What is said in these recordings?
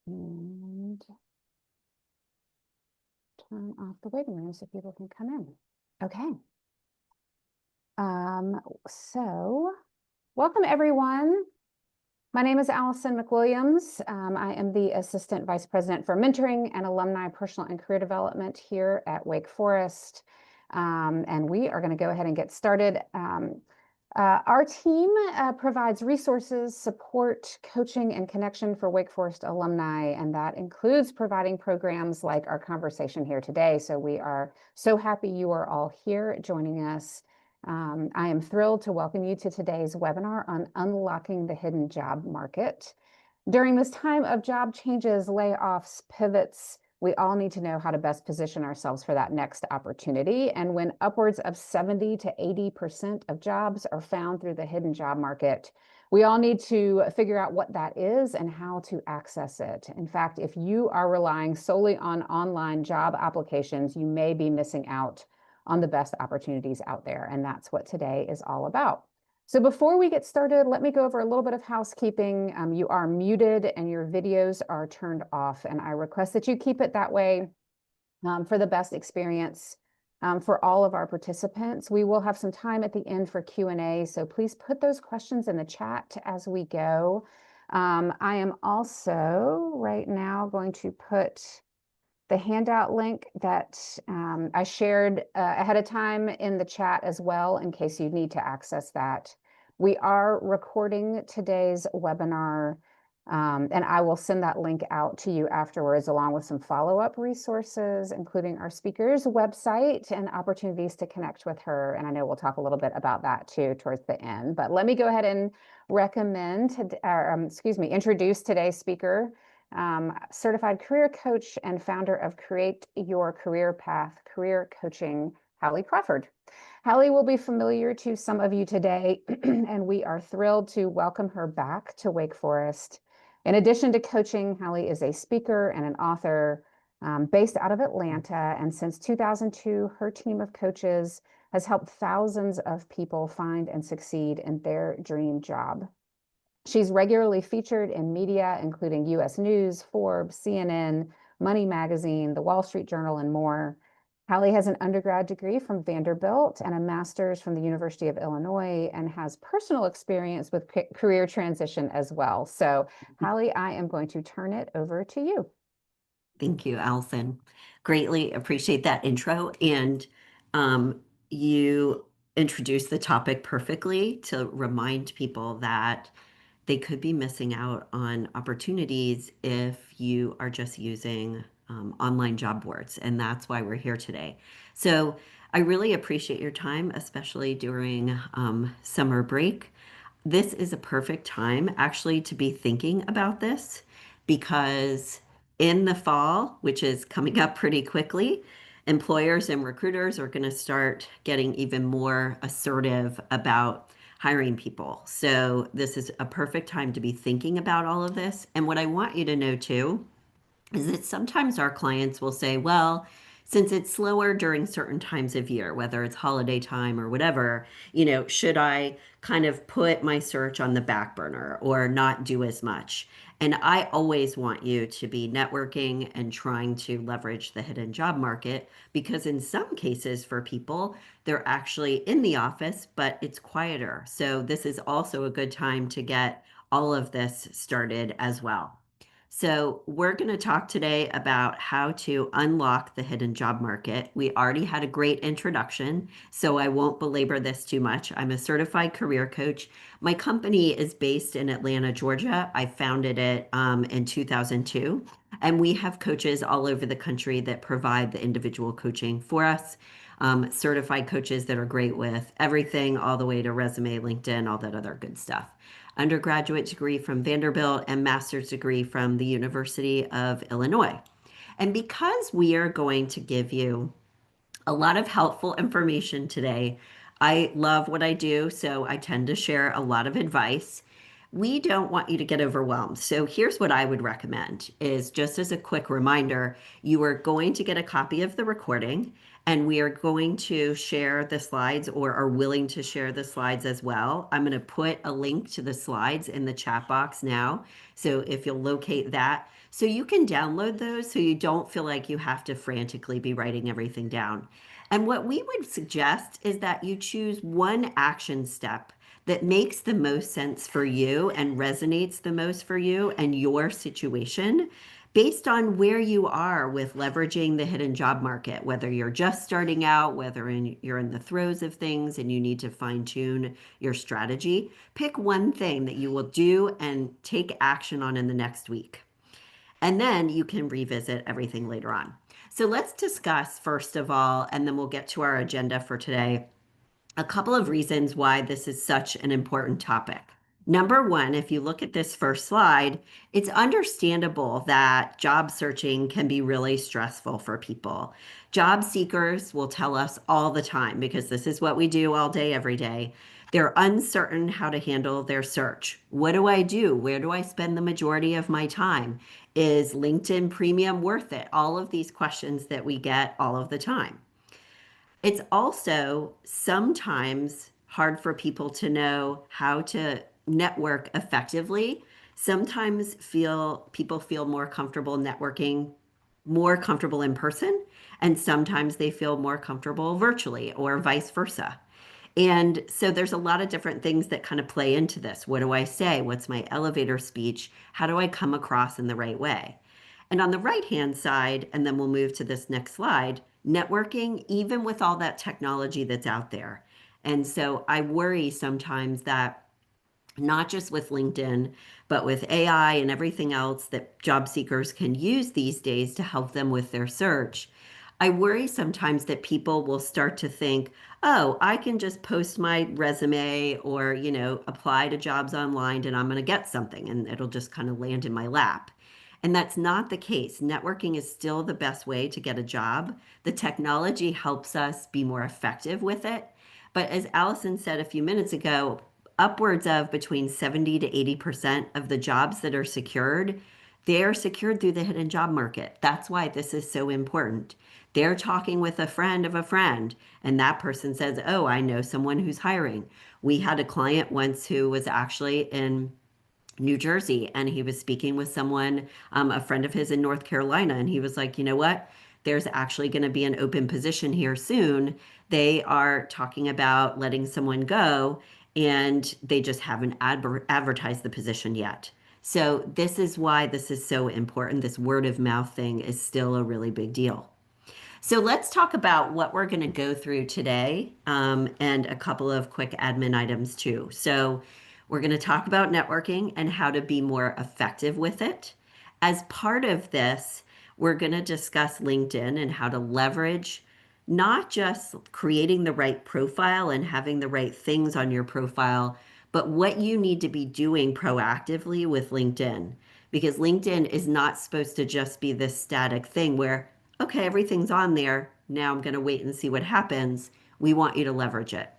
And turn off the waiting room so people can come in. Okay. So welcome everyone. My name is Allison McWilliams. I am the Assistant Vice President for Mentoring and Alumni Personal and Career Development here at Wake Forest. And we are going to go ahead and get started. Our team provides resources, support, coaching, and connection for Wake Forest alumni, and that includes providing programs like our conversation here today. So we are so happy you are all here joining us. I am thrilled to welcome you to today's webinar on unlocking the hidden job market. During this time of job changes, layoffs, pivots, we all need to know how to best position ourselves for that next opportunity. And when upwards of 70 to 80% of jobs are found through the hidden job market, we all need to figure out what that is and how to access it. In fact, if you are relying solely on online job applications, you may be missing out on the best opportunities out there. And that's what today is all about. So before we get started, let me go over a little bit of housekeeping. You are muted and your videos are turned off, and I request that you keep it that way for the best experience for all of our participants. We will have some time at the end for Q&A, so please put those questions in the chat as we go. I am also right now going to put the handout link that I shared ahead of time in the chat as well, in case you need to access that. We are recording today's webinar, and I will send that link out to you afterwards, along with some follow-up resources, including our speaker's website and opportunities to connect with her. And I know we'll talk a little bit about that too towards the end. But let me go ahead and introduce today's speaker. Certified career coach and founder of Create Your Career Path Career Coaching, Hallie Crawford. Hallie will be familiar to some of you today, and we are thrilled to welcome her back to Wake Forest. In addition to coaching, Hallie is a speaker and an author based out of Atlanta, and since 2002, her team of coaches has helped thousands of people find and succeed in their dream job. She's regularly featured in media, including U.S. News, Forbes, CNN, Money Magazine, The Wall Street Journal, and more. Hallie has an undergrad degree from Vanderbilt and a master's from the University of Illinois, and has personal experience with career transition as well. So, Hallie, I am going to turn it over to you. Thank you, Allison. Greatly appreciate that intro. And you introduced the topic perfectly to remind people that they could be missing out on opportunities if you are just using online job boards. And that's why we're here today. So I really appreciate your time, especially during summer break. This is a perfect time actually to be thinking about this, because in the fall, which is coming up pretty quickly, employers and recruiters are going to start getting even more assertive about hiring people. So this is a perfect time to be thinking about all of this. And what I want you to know too is that sometimes our clients will say, well, since it's slower during certain times of year, whether it's holiday time or whatever, should I kind of put my search on the back burner or not do as much? And I always want you to be networking and trying to leverage the hidden job market, because in some cases for people, they're actually in the office, but it's quieter. So this is also a good time to get all of this started as well. So we're going to talk today about how to unlock the hidden job market. We already had a great introduction, so I won't belabor this too much. I'm a certified career coach. My company is based in Atlanta, Georgia. I founded it in 2002, and we have coaches all over the country that provide the individual coaching for us. Certified coaches that are great with everything, all the way to resume, LinkedIn, all that other good stuff. Undergraduate degree from Vanderbilt and master's degree from the University of Illinois. And because we are going to give you a lot of helpful information today, I love what I do, so I tend to share a lot of advice. We don't want you to get overwhelmed. So here's what I would recommend is, just as a quick reminder, you are going to get a copy of the recording, And we are going to share the slides or are willing to share the slides as well. I'm going to put a link to the slides in the chat box now. So if you'll locate that, so you can download those so you don't feel like you have to frantically be writing everything down. And what we would suggest is that you choose one action step that makes the most sense for you and resonates the most for you and your situation based on where you are with leveraging the hidden job market, whether you're just starting out, whether you're in the throes of things and you need to fine tune your strategy, pick one thing that you will do and take action on in the next week. And then you can revisit everything later on. So let's discuss, first of all, and then we'll get to our agenda for today, a couple of reasons why this is such an important topic. Number one, if you look at this first slide, it's understandable that job searching can be really stressful for people. Job seekers will tell us all the time, because this is what we do all day, every day. They're uncertain how to handle their search. What do I do? Where do I spend the majority of my time? Is LinkedIn Premium worth it? All of these questions that we get all of the time. It's also sometimes hard for people to know how to network effectively. Sometimes people feel more comfortable networking, more comfortable in person, and sometimes they feel more comfortable virtually or vice versa. And so there's a lot of different things that kind of play into this. What do I say? What's my elevator speech? How do I come across in the right way? And on the right-hand side, and then we'll move to this next slide, networking, even with all that technology that's out there. And so I worry sometimes that not just with LinkedIn, but with AI and everything else that job seekers can use these days to help them with their search. I worry sometimes that people will start to think, oh, I can just post my resume or, apply to jobs online and I'm going to get something and it'll just kind of land in my lap. And that's not the case. Networking is still the best way to get a job. The technology helps us be more effective with it. But as Allison said a few minutes ago, upwards of between 70 to 80% of the jobs that are secured, they are secured through the hidden job market. That's why this is so important. They're talking with a friend of a friend, and that person says, oh, I know someone who's hiring. We had a client once who was actually in New Jersey, and he was speaking with someone, a friend of his in North Carolina, and he was like, you know what? There's actually going to be an open position here soon. They are talking about letting someone go, and they just haven't advertised the position yet. So this is why this is so important. This word of mouth thing is still a really big deal. So let's talk about what we're going to go through today, and a couple of quick admin items too. So we're going to talk about networking and how to be more effective with it. As part of this, we're going to discuss LinkedIn and how to leverage not just creating the right profile and having the right things on your profile, but what you need to be doing proactively with LinkedIn. Because LinkedIn is not supposed to just be this static thing where, okay, everything's on there. Now I'm going to wait and see what happens. We want you to leverage it.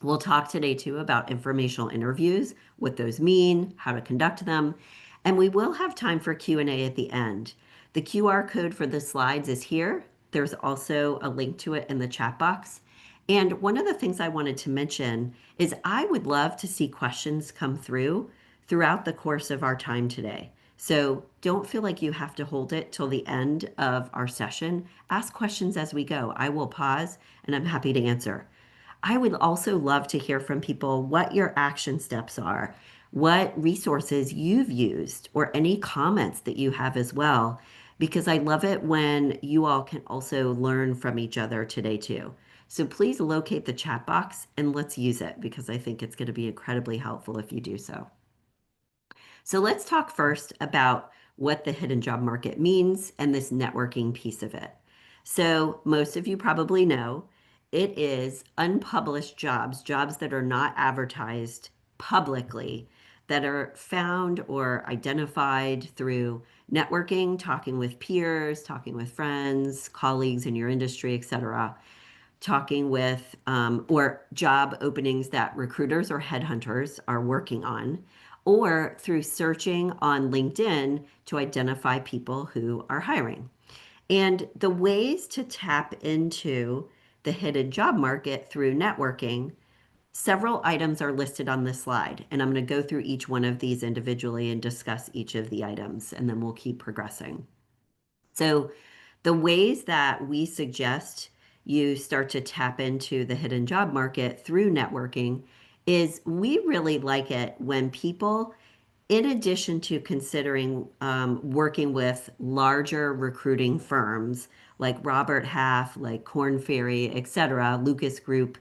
We'll talk today too about informational interviews, what those mean, how to conduct them, and we will have time for Q&A at the end. The QR code for the slides is here. There's also a link to it in the chat box. And one of the things I wanted to mention is I would love to see questions come through throughout the course of our time today. So don't feel like you have to hold it till the end of our session. Ask questions as we go. I will pause and I'm happy to answer. I would also love to hear from people what your action steps are, what resources you've used, or any comments that you have as well, because I love it when you all can also learn from each other today too. So please locate the chat box and let's use it because I think it's going to be incredibly helpful if you do so. So let's talk first about what the hidden job market means and this networking piece of it. So most of you probably know it is unpublished jobs, jobs that are not advertised publicly, that are found or identified through networking, talking with peers, talking with friends, colleagues in your industry, etc., talking with or job openings that recruiters or headhunters are working on, or through searching on LinkedIn to identify people who are hiring. And the ways to tap into the hidden job market through networking, several items are listed on this slide. And I'm going to go through each one of these individually and discuss each of the items, and then we'll keep progressing. So, the ways that we suggest you start to tap into the hidden job market through networking is we really like it when people, in addition to considering working with larger recruiting firms like Robert Half, like Korn Ferry, et cetera, Lucas Group,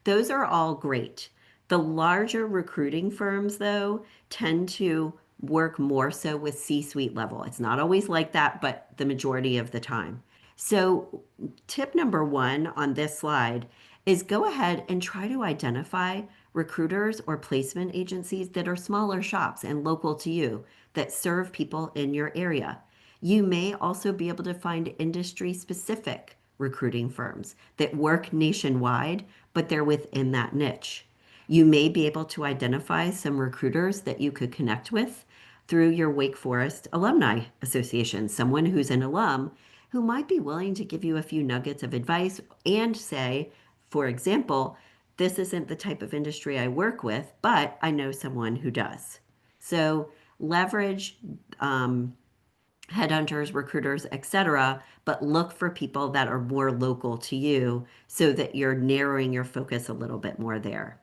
those are all great. The larger recruiting firms, though, tend to work more so with C-suite level. It's not always like that, but the majority of the time. So, tip number one on this slide is go ahead and try to identify recruiters or placement agencies that are smaller shops and local to you that serve people in your area. You may also be able to find industry specific recruiting firms that work nationwide, but they're within that niche. You may be able to identify some recruiters that you could connect with through your Wake Forest Alumni Association, someone who's an alum who might be willing to give you a few nuggets of advice and say, for example, this isn't the type of industry I work with, but I know someone who does. So leverage headhunters, recruiters, etc., but look for people that are more local to you so that you're narrowing your focus a little bit more there.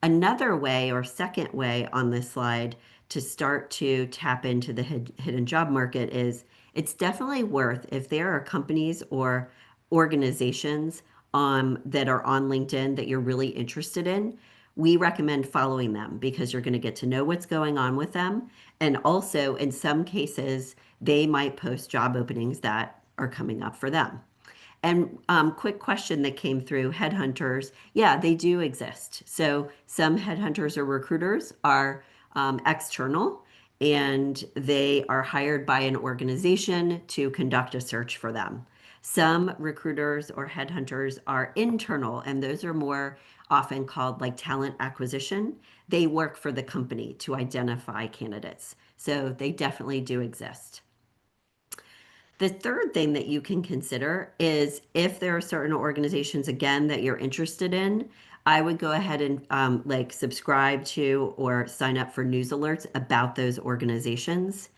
Another way or second way on this slide to start to tap into the hidden job market is it's definitely worth if there are companies or organizations that are on LinkedIn that you're really interested in. We recommend following them because you're going to get to know what's going on with them. And also, in some cases, they might post job openings that are coming up for them. And quick question that came through headhunters. Yeah, they do exist. So some headhunters or recruiters are external and they are hired by an organization to conduct a search for them. Some recruiters or headhunters are internal, and those are more often called like talent acquisition. They work for the company to identify candidates. So they definitely do exist. The third thing that you can consider is if there are certain organizations, again, that you're interested in, I would go ahead and like subscribe to or sign up for news alerts about those organizations.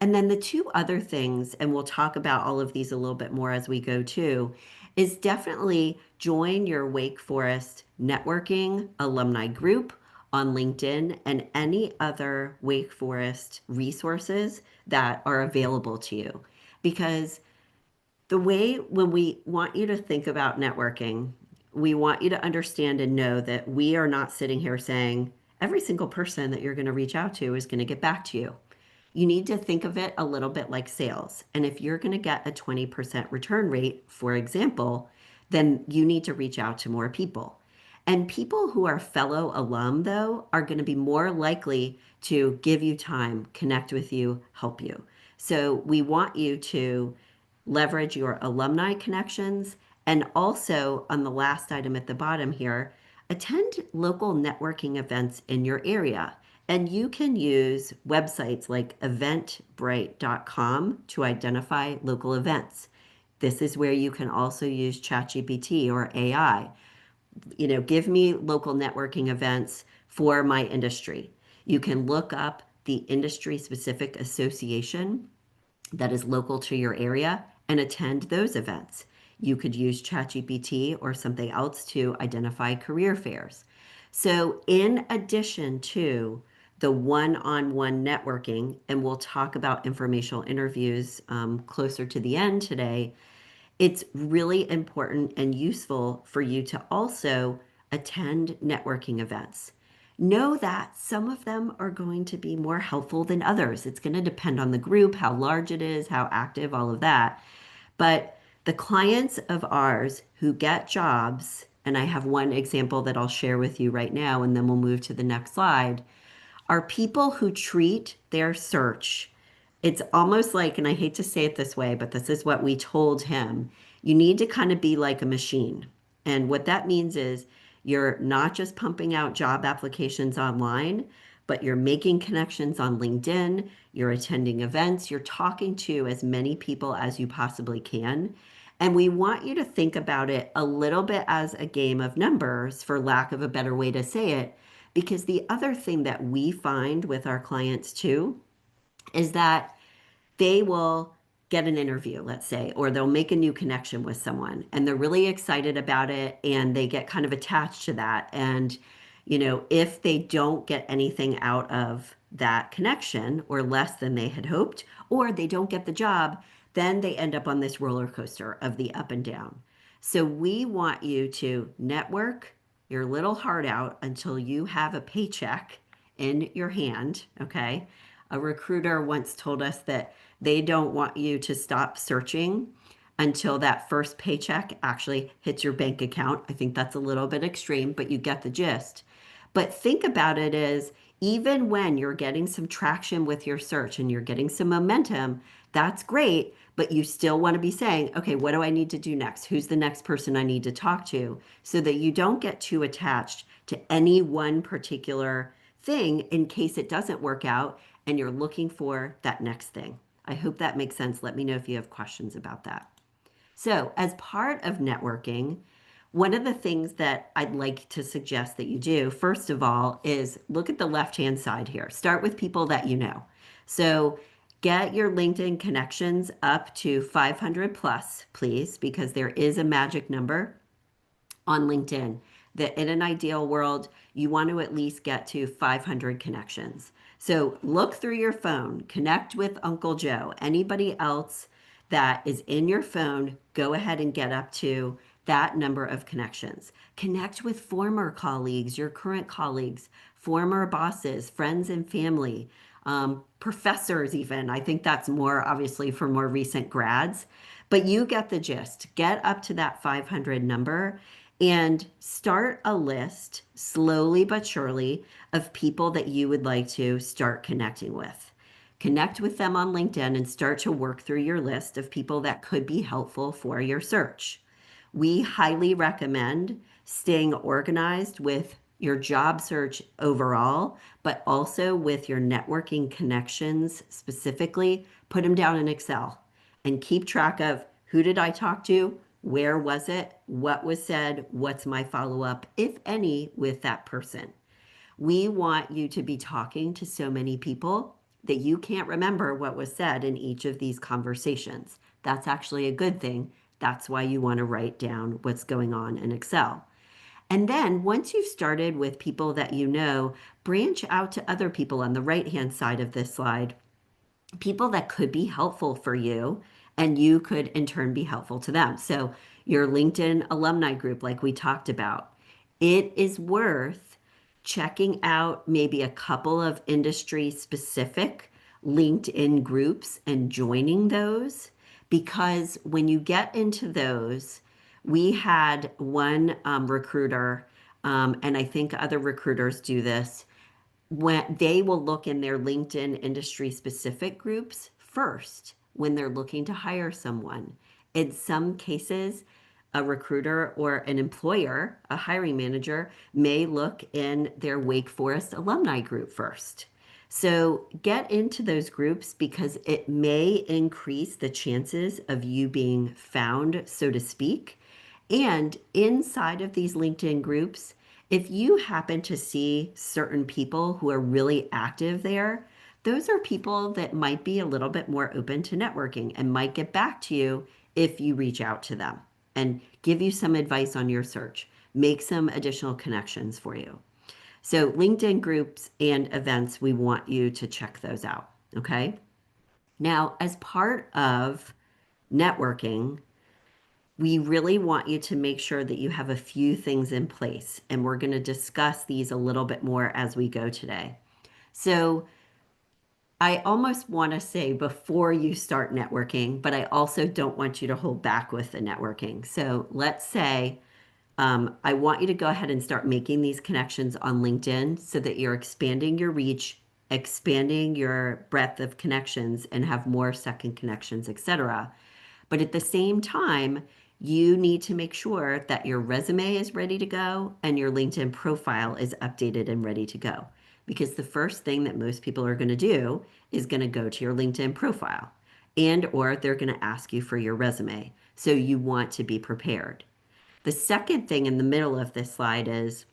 And then the two other things, and we'll talk about all of these a little bit more as we go too, is definitely join your Wake Forest networking alumni group on LinkedIn and any other Wake Forest resources that are available to you because the way when we want you to think about networking, we want you to understand and know that we are not sitting here saying every single person that you're going to reach out to is going to get back to you. You need to think of it a little bit like sales. And if you're going to get a 20% return rate, for example, then you need to reach out to more people. And people who are fellow alum, though, are going to be more likely to give you time, connect with you, help you. So we want you to leverage your alumni connections. And also, on the last item at the bottom here, attend local networking events in your area. And you can use websites like eventbrite.com to identify local events. This is where you can also use ChatGPT or AI. Give me local networking events for my industry. You can look up the industry specific association that is local to your area and attend those events. You could use ChatGPT or something else to identify career fairs. So, in addition to the one on one networking, and we'll talk about informational interviews closer to the end today, it's really important and useful for you to also attend networking events. Know that some of them are going to be more helpful than others. It's going to depend on the group, how large it is, how active, all of that. But the clients of ours who get jobs, and I have one example that I'll share with you right now, and then we'll move to the next slide, are people who treat their search. It's almost like, and I hate to say it this way, but this is what we told him. You need to kind of be like a machine. And what that means is you're not just pumping out job applications online, but you're making connections on LinkedIn, you're attending events, you're talking to as many people as you possibly can. And we want you to think about it a little bit as a game of numbers, for lack of a better way to say it, because the other thing that we find with our clients too is that they will get an interview, let's say, or they'll make a new connection with someone and they're really excited about it and they get kind of attached to that. And, if they don't get anything out of that connection or less than they had hoped, or they don't get the job, then they end up on this roller coaster of the up and down. So we want you to network your little heart out until you have a paycheck in your hand, okay? A recruiter once told us that they don't want you to stop searching until that first paycheck actually hits your bank account. I think that's a little bit extreme, but you get the gist. But think about it as even when you're getting some traction with your search and you're getting some momentum, that's great, but you still want to be saying, okay, what do I need to do next? Who's the next person I need to talk to? So that you don't get too attached to any one particular thing in case it doesn't work out and you're looking for that next thing. I hope that makes sense. Let me know if you have questions about that. So, as part of networking, one of the things that I'd like to suggest that you do, first of all, is look at the left-hand side here. Start with people that you know. So, get your LinkedIn connections up to 500 plus, please, because there is a magic number on LinkedIn that in an ideal world, you want to at least get to 500 connections. So look through your phone, connect with Uncle Joe, anybody else that is in your phone, go ahead and get up to that number of connections. Connect with former colleagues, your current colleagues, former bosses, friends and family, professors even. I think that's more obviously for more recent grads, but you get the gist. Get up to that 500 number and start a list slowly but surely of people that you would like to start connecting with. Connect with them on LinkedIn and start to work through your list of people that could be helpful for your search. We highly recommend staying organized with your job search overall, but also with your networking connections specifically. Put them down in Excel and keep track of who did I talk to, where was it, what was said, what's my follow-up, if any, with that person. We want you to be talking to so many people that you can't remember what was said in each of these conversations. That's actually a good thing. That's why you want to write down what's going on in Excel. And then once you've started with people that you know, branch out to other people on the right-hand side of this slide, people that could be helpful for you, and you could in turn be helpful to them. So your LinkedIn alumni group, like we talked about, it is worth checking out maybe a couple of industry specific LinkedIn groups and joining those, because when you get into those, we had one recruiter, and I think other recruiters do this, when they will look in their LinkedIn industry specific groups first when they're looking to hire someone. In some cases, a recruiter or an employer, a hiring manager, may look in their Wake Forest alumni group first. So get into those groups because it may increase the chances of you being found, so to speak. And inside of these LinkedIn groups, if you happen to see certain people who are really active there, those are people that might be a little bit more open to networking and might get back to you if you reach out to them and give you some advice on your search, make some additional connections for you. So LinkedIn groups and events, we want you to check those out, okay? Now, as part of networking, we really want you to make sure that you have a few things in place, and we're going to discuss these a little bit more as we go today. So I almost want to say before you start networking, but I also don't want you to hold back with the networking. So let's say I want you to go ahead and start making these connections on LinkedIn so that you're expanding your reach, expanding your breadth of connections, and have more second connections, etc. But at the same time, you need to make sure that your resume is ready to go and your LinkedIn profile is updated and ready to go. because the first thing that most people are going to do is going to go to your LinkedIn profile and or they're going to ask you for your resume. So you want to be prepared. The second thing in the middle of this slide is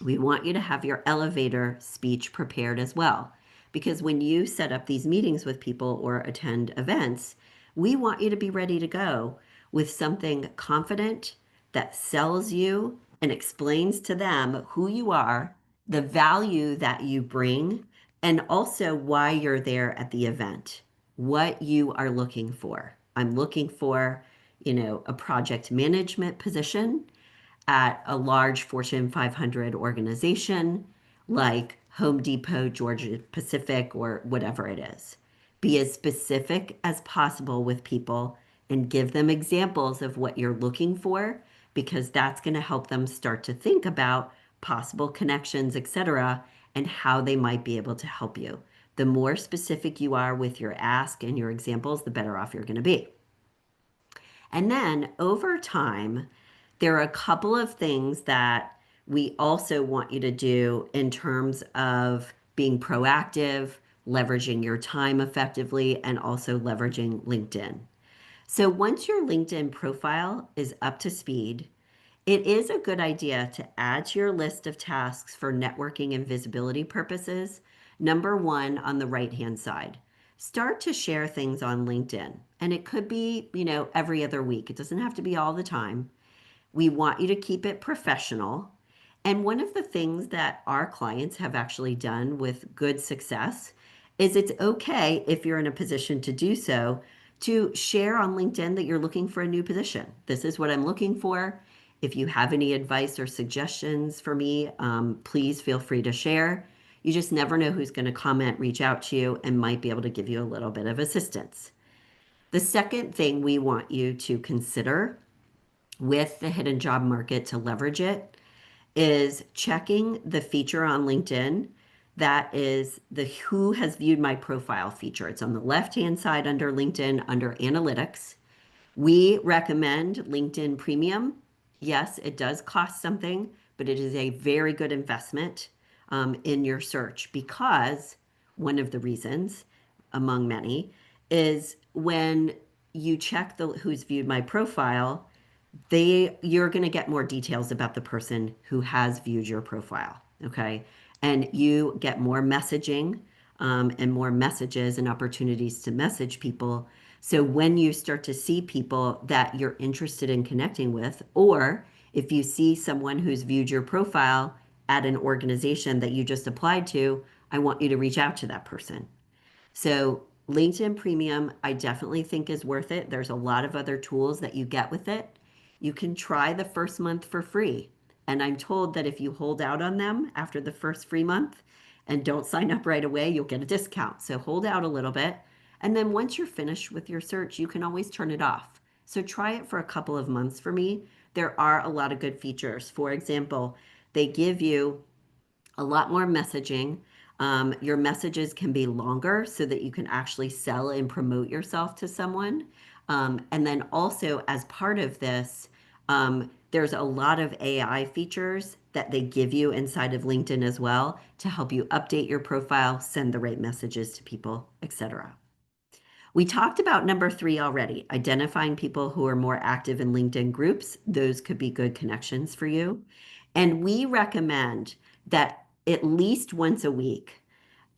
we want you to have your elevator speech prepared as well. Because when you set up these meetings with people or attend events, we want you to be ready to go with something confident that sells you and explains to them who you are, the value that you bring, and also why you're there at the event, what you are looking for. I'm looking for, a project management position at a large Fortune 500 organization like Home Depot, Georgia Pacific, or whatever it is. Be as specific as possible with people and give them examples of what you're looking for because that's going to help them start to think about possible connections, etc., and how they might be able to help you. The more specific you are with your ask and your examples, the better off you're going to be. And then over time, there are a couple of things that we also want you to do in terms of being proactive, leveraging your time effectively, and also leveraging LinkedIn. So once your LinkedIn profile is up to speed, it is a good idea to add to your list of tasks for networking and visibility purposes. Number one on the right-hand side, start to share things on LinkedIn. And it could be, every other week. It doesn't have to be all the time. We want you to keep it professional. And one of the things that our clients have actually done with good success is it's okay if you're in a position to do so to share on LinkedIn that you're looking for a new position. This is what I'm looking for. If you have any advice or suggestions for me, please feel free to share. You just never know who's going to comment, reach out to you, and might be able to give you a little bit of assistance. The second thing we want you to consider with the hidden job market to leverage it is checking the feature on LinkedIn that is the who has viewed my profile feature. It's on the left-hand side under LinkedIn under analytics. We recommend LinkedIn Premium. Yes, it does cost something, but it is a very good investment in your search because one of the reasons, among many, is when you check the who's viewed my profile, you're going to get more details about the person who has viewed your profile. Okay. And you get more messaging and more messages and opportunities to message people. So when you start to see people that you're interested in connecting with, or if you see someone who's viewed your profile at an organization that you just applied to, I want you to reach out to that person. So LinkedIn Premium, I definitely think is worth it. There's a lot of other tools that you get with it. You can try the first month for free. And I'm told that if you hold out on them after the first free month and don't sign up right away, you'll get a discount. So hold out a little bit. And then once you're finished with your search, you can always turn it off. So try it for a couple of months for me. There are a lot of good features. For example, they give you a lot more messaging. Your messages can be longer so that you can actually sell and promote yourself to someone. And then also, as part of this, there's a lot of AI features that they give you inside of LinkedIn as well to help you update your profile, send the right messages to people, etc. We talked about number 3 already, identifying people who are more active in LinkedIn groups. Those could be good connections for you. And we recommend that at least once a week.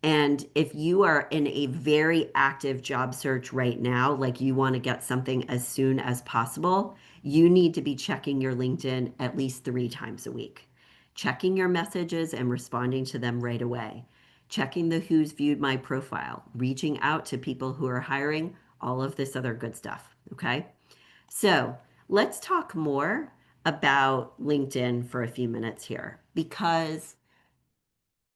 And if you are in a very active job search right now, like you want to get something as soon as possible, you need to be checking your LinkedIn at least 3 times a week. Checking your messages and responding to them right away. Checking the who's viewed my profile, reaching out to people who are hiring, all of this other good stuff. Okay. So let's talk more about LinkedIn for a few minutes here because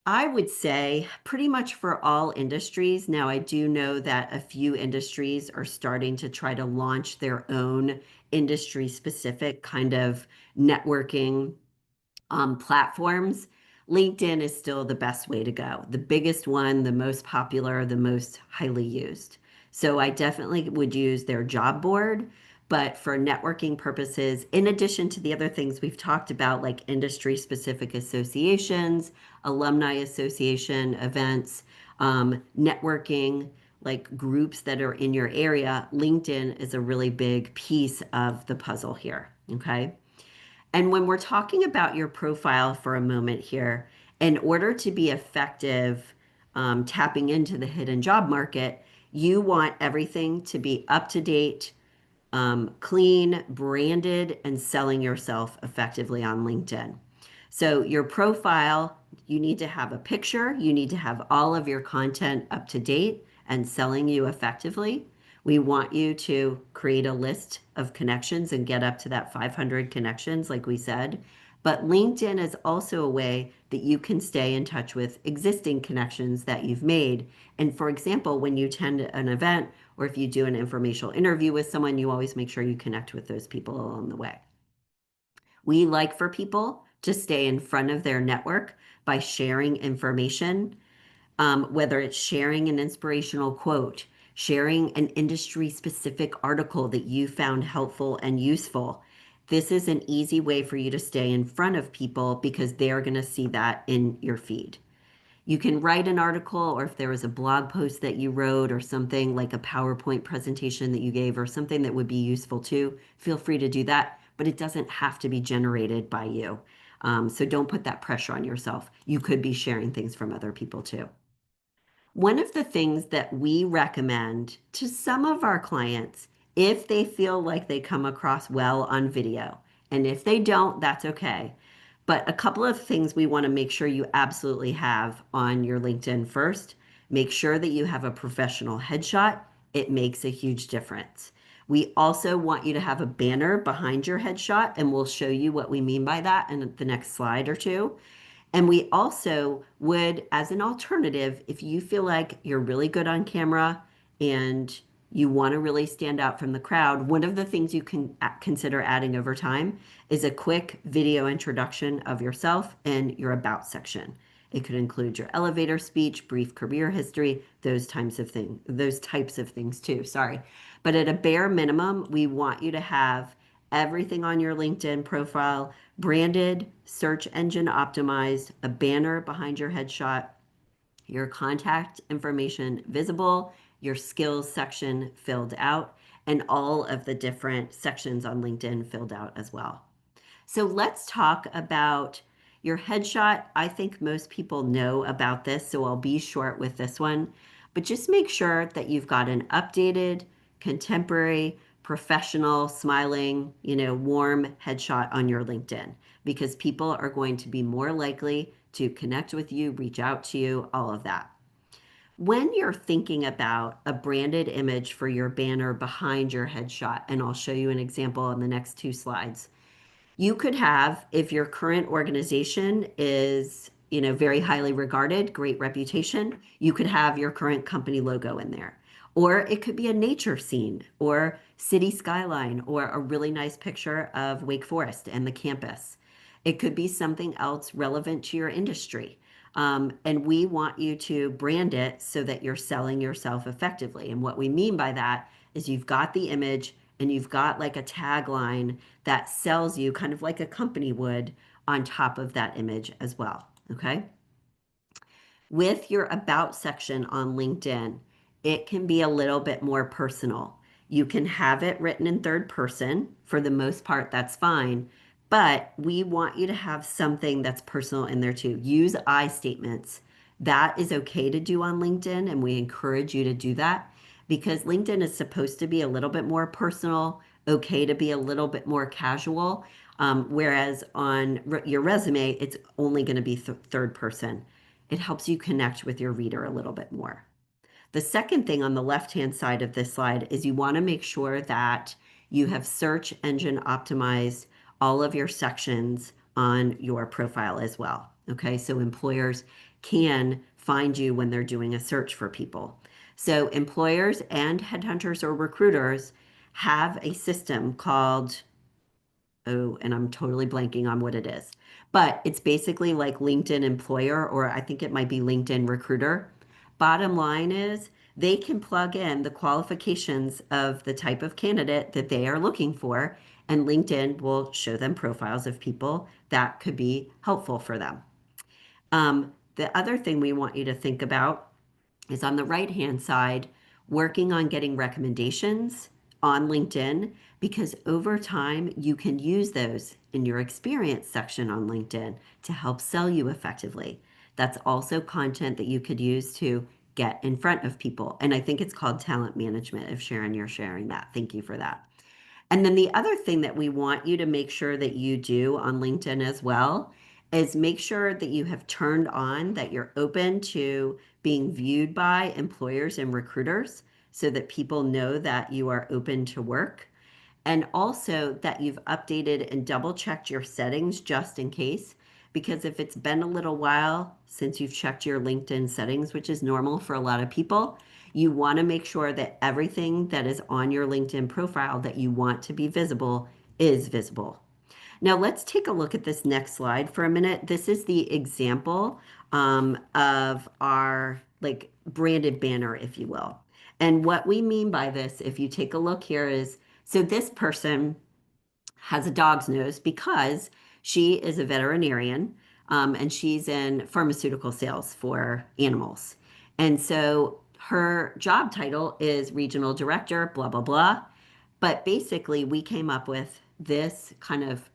I would say pretty much for all industries. Now, I do know that a few industries are starting to try to launch their own industry specific kind of networking platforms. LinkedIn is still the best way to go. The biggest one, the most popular, the most highly used. So I definitely would use their job board, But for networking purposes, in addition to the other things we've talked about, like industry-specific associations, alumni association events, networking, like groups that are in your area, LinkedIn is a really big piece of the puzzle here. Okay. And when we're talking about your profile for a moment here, in order to be effective tapping into the hidden job market, you want everything to be up to date, clean, branded, and selling yourself effectively on LinkedIn. So, your profile, you need to have a picture, you need to have all of your content up to date and selling you effectively. We want you to create a list of connections and get up to that 500 connections, like we said. But LinkedIn is also a way that you can stay in touch with existing connections that you've made. And for example, when you attend an event or if you do an informational interview with someone, you always make sure you connect with those people along the way. We like for people to stay in front of their network by sharing information, whether it's sharing an inspirational quote, sharing an industry specific article that you found helpful and useful. This is an easy way for you to stay in front of people because they're going to see that in your feed. You can write an article, or if there was a blog post that you wrote, or something like a PowerPoint presentation that you gave, or something that would be useful too, feel free to do that. But it doesn't have to be generated by you. So don't put that pressure on yourself. You could be sharing things from other people too. One of the things that we recommend to some of our clients, if they feel like they come across well on video, and if they don't, that's okay. But a couple of things we want to make sure you absolutely have on your LinkedIn first. Make sure that you have a professional headshot. It makes a huge difference. We also want you to have a banner behind your headshot, and we'll show you what we mean by that in the next slide or two. And we also would, as an alternative, if you feel like you're really good on camera and you want to really stand out from the crowd, one of the things you can consider adding over time is a quick video introduction of yourself and your about section. It could include your elevator speech, brief career history, those types of things too. Sorry. But at a bare minimum, we want you to have everything on your LinkedIn profile branded, search engine optimized, a banner behind your headshot, your contact information visible, your skills section filled out, and all of the different sections on LinkedIn filled out as well. So let's talk about your headshot. I think most people know about this, so I'll be short with this one. But just make sure that you've got an updated, contemporary, professional, smiling, warm headshot on your LinkedIn because people are going to be more likely to connect with you, reach out to you, all of that. When you're thinking about a branded image for your banner behind your headshot, and I'll show you an example on the next two slides, you could have, if your current organization is, very highly regarded, great reputation, you could have your current company logo in there. Or it could be a nature scene or city skyline or a really nice picture of Wake Forest and the campus. It could be something else relevant to your industry. And we want you to brand it so that you're selling yourself effectively. And what we mean by that is you've got the image and you've got like a tagline that sells you kind of like a company would on top of that image as well. Okay. With your about section on LinkedIn, it can be a little bit more personal. You can have it written in third person. For the most part, that's fine. But we want you to have something that's personal in there too. Use I statements. That is okay to do on LinkedIn, and we encourage you to do that because LinkedIn is supposed to be a little bit more personal, okay to be a little bit more casual. Whereas on your resume, it's only going to be third person. It helps you connect with your reader a little bit more. The second thing on the left-hand side of this slide is you want to make sure that you have search engine optimized all of your sections on your profile as well. Okay, so employers can find you when they're doing a search for people. So employers and headhunters or recruiters have a system called, oh, and I'm totally blanking on what it is, but it's basically like LinkedIn Employer, or I think it might be LinkedIn Recruiter. Bottom line is they can plug in the qualifications of the type of candidate that they are looking for, and LinkedIn will show them profiles of people that could be helpful for them. The other thing we want you to think about is on the right-hand side, working on getting recommendations on LinkedIn, because over time you can use those in your experience section on LinkedIn to help sell you effectively. That's also content that you could use to get in front of people. And I think it's called talent management. If Sharon, you're sharing that, thank you for that. And then the other thing that we want you to make sure that you do on LinkedIn as well is make sure that you have turned on that you're open to being viewed by employers and recruiters so that people know that you are open to work. And also that you've updated and double checked your settings just in case. Because if it's been a little while since you've checked your LinkedIn settings, which is normal for a lot of people, you want to make sure that everything that is on your LinkedIn profile that you want to be visible is visible. Now let's take a look at this next slide for a minute. This is the example of our like branded banner, if you will. And what we mean by this, if you take a look here, is so this person has a dog's nose because she is a veterinarian and she's in pharmaceutical sales for animals. And so her job title is regional director, blah, blah, blah. But basically, we came up with this kind of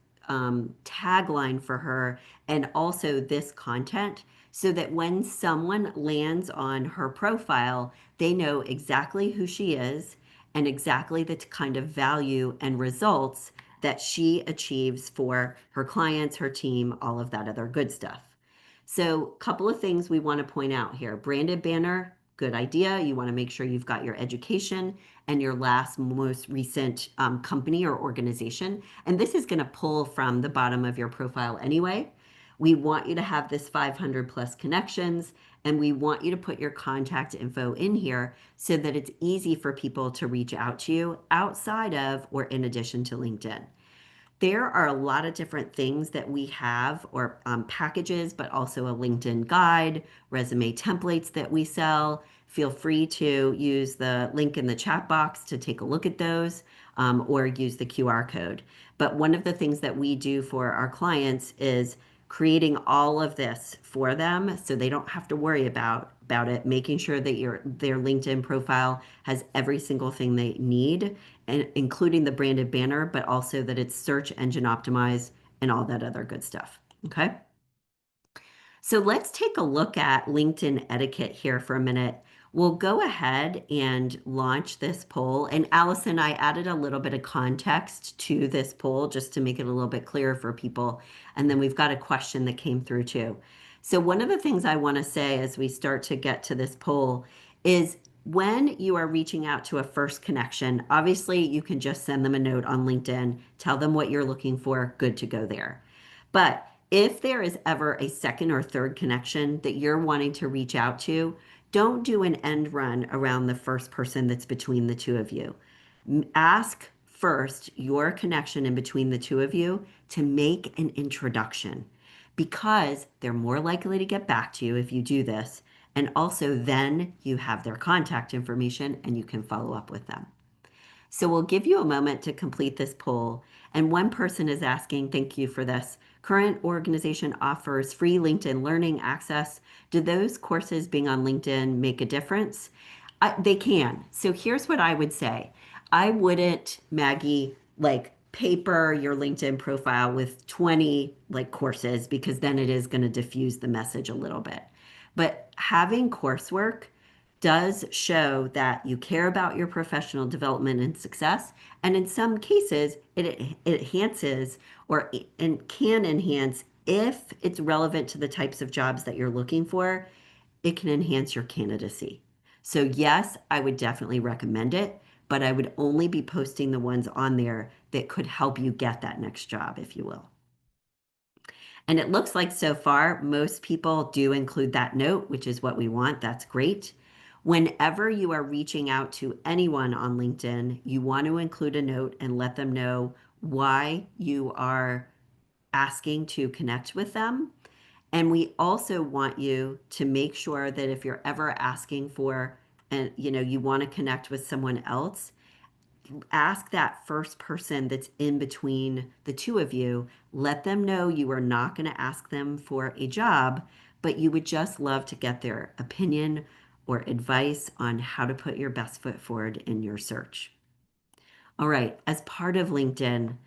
tagline for her and also this content so that when someone lands on her profile, they know exactly who she is and exactly the kind of value and results that she achieves for her clients, her team, all of that other good stuff. So, a couple of things we want to point out here. Branded banner, good idea. You want to make sure you've got your education and your last most recent company or organization. And this is going to pull from the bottom of your profile anyway. We want you to have this 500 plus connections, and we want you to put your contact info in here so that it's easy for people to reach out to you outside of or in addition to LinkedIn. There are a lot of different things that we have or packages, but also a LinkedIn guide, resume templates that we sell. Feel free to use the link in the chat box to take a look at those or use the QR code. But one of the things that we do for our clients is creating all of this for them so they don't have to worry about it, making sure that their LinkedIn profile has every single thing they need, and including the branded banner, but also that it's search engine optimized and all that other good stuff. Okay. So let's take a look at LinkedIn etiquette here for a minute. We'll go ahead and launch this poll. And Allison, I added a little bit of context to this poll just to make it a little bit clearer for people. And then we've got a question that came through too. So one of the things I want to say as we start to get to this poll is when you are reaching out to a first connection, obviously you can just send them a note on LinkedIn, tell them what you're looking for, good to go there. But if there is ever a second or third connection that you're wanting to reach out to, don't do an end run around the first person that's between the two of you. Ask first your connection in between the two of you to make an introduction because they're more likely to get back to you if you do this. And also, then you have their contact information and you can follow up with them. So we'll give you a moment to complete this poll. And one person is asking, thank you for this. Current organization offers free LinkedIn learning access. Do those courses being on LinkedIn make a difference? They can. So here's what I would say. I wouldn't, Maggie, like paper your LinkedIn profile with 20 like courses because then it is going to diffuse the message a little bit. But having coursework does show that you care about your professional development and success. And in some cases, it enhances or and can enhance if it's relevant to the types of jobs that you're looking for, it can enhance your candidacy. So yes, I would definitely recommend it, but I would only be posting the ones on there that could help you get that next job, if you will. And it looks like so far, most people do include that note, which is what we want. That's great. Whenever you are reaching out to anyone on LinkedIn, you want to include a note and let them know why you are asking to connect with them. And we also want you to make sure that if you're ever asking for and you want to connect with someone else, ask that first person that's in between the two of you, let them know you are not going to ask them for a job, but you would just love to get their opinion or advice on how to put your best foot forward in your search. All right, as part of LinkedIn,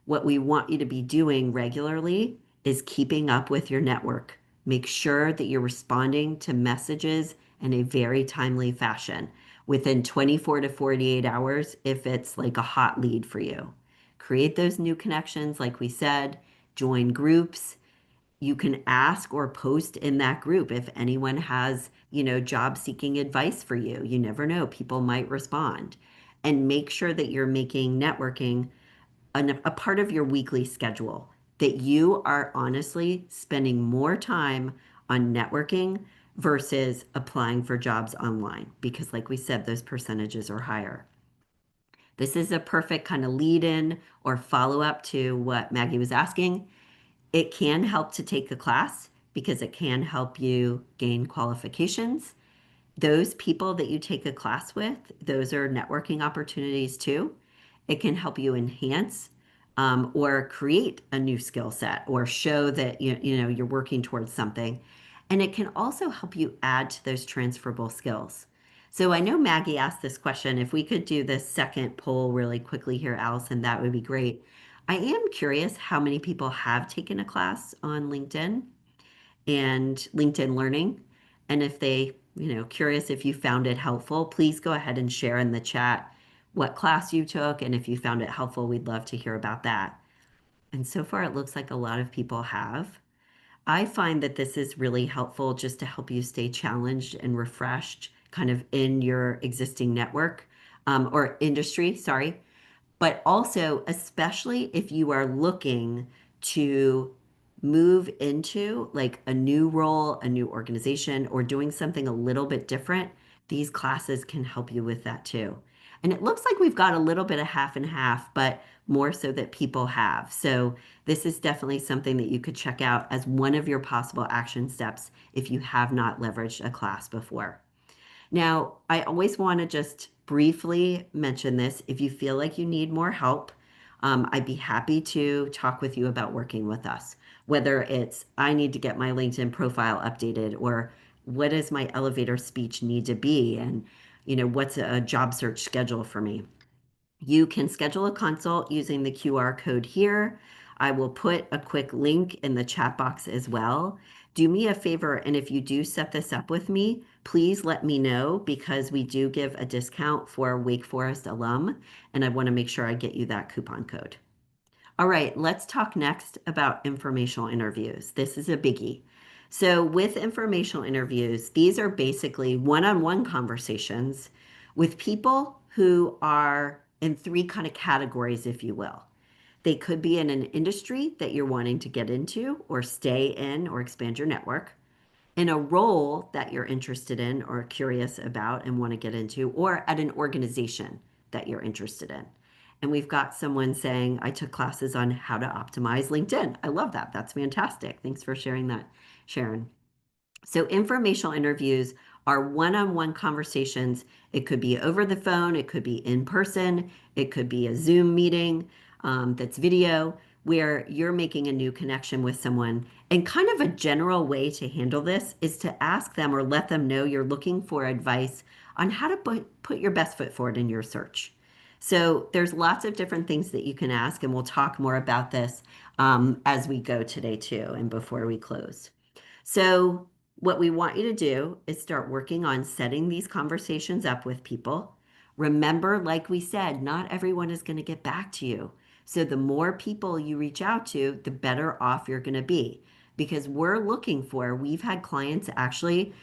what we want you to be doing regularly is keeping up with your network. Make sure that you're responding to messages in a very timely fashion within 24 to 48 hours if it's like a hot lead for you. Create those new connections, like we said, join groups. You can ask or post in that group if anyone has, job seeking advice for you. You never know, people might respond. And make sure that you're making networking a part of your weekly schedule, that you are honestly spending more time on networking versus applying for jobs online, because like we said, those percentages are higher. This is a perfect kind of lead in or follow up to what Maggie was asking. It can help to take a class because it can help you gain qualifications. Those people that you take a class with, those are networking opportunities too. It can help you enhance or create a new skill set or show that you're working towards something. And it can also help you add to those transferable skills. So I know Maggie asked this question. If we could do this second poll really quickly here, Allison, that would be great. I am curious how many people have taken a class on LinkedIn and LinkedIn Learning. And if they, curious if you found it helpful, please go ahead and share in the chat what class you took. And if you found it helpful, we'd love to hear about that. And so far, it looks like a lot of people have. I find that this is really helpful just to help you stay challenged and refreshed kind of in your existing network or industry, sorry, but also, especially if you are looking to move into like a new role, a new organization, or doing something a little bit different, these classes can help you with that too. And it looks like we've got a little bit of half and half, but more so that people have. So this is definitely something that you could check out as one of your possible action steps if you have not leveraged a class before. Now, I always want to just briefly mention this. If you feel like you need more help, I'd be happy to talk with you about working with us, whether it's I need to get my LinkedIn profile updated or what does my elevator speech need to be and what's a job search schedule for me. You can schedule a consult using the QR code here. I will put a quick link in the chat box as well. Do me a favor, and if you do set this up with me, please let me know because we do give a discount for Wake Forest alum, and I want to make sure I get you that coupon code. All right, let's talk next about informational interviews. This is a biggie. So, with informational interviews, these are basically one-on-one conversations with people who are in three kind of categories, if you will. They could be in an industry that you're wanting to get into or stay in or expand your network, in a role that you're interested in or curious about and want to get into, or at an organization that you're interested in. And we've got someone saying, I took classes on how to optimize LinkedIn. I love that. That's fantastic. Thanks for sharing that, Sharon. So informational interviews are one-on-one conversations. It could be over the phone, it could be in person, it could be a Zoom meeting that's video where you're making a new connection with someone. And kind of a general way to handle this is to ask them or let them know you're looking for advice on how to put your best foot forward in your search. So there's lots of different things that you can ask, and we'll talk more about this as we go today too, and before we close. So what we want you to do is start working on setting these conversations up with people. Remember, like we said, not everyone is going to get back to you. So the more people you reach out to, the better off you're going to be. Because we've had clients actually,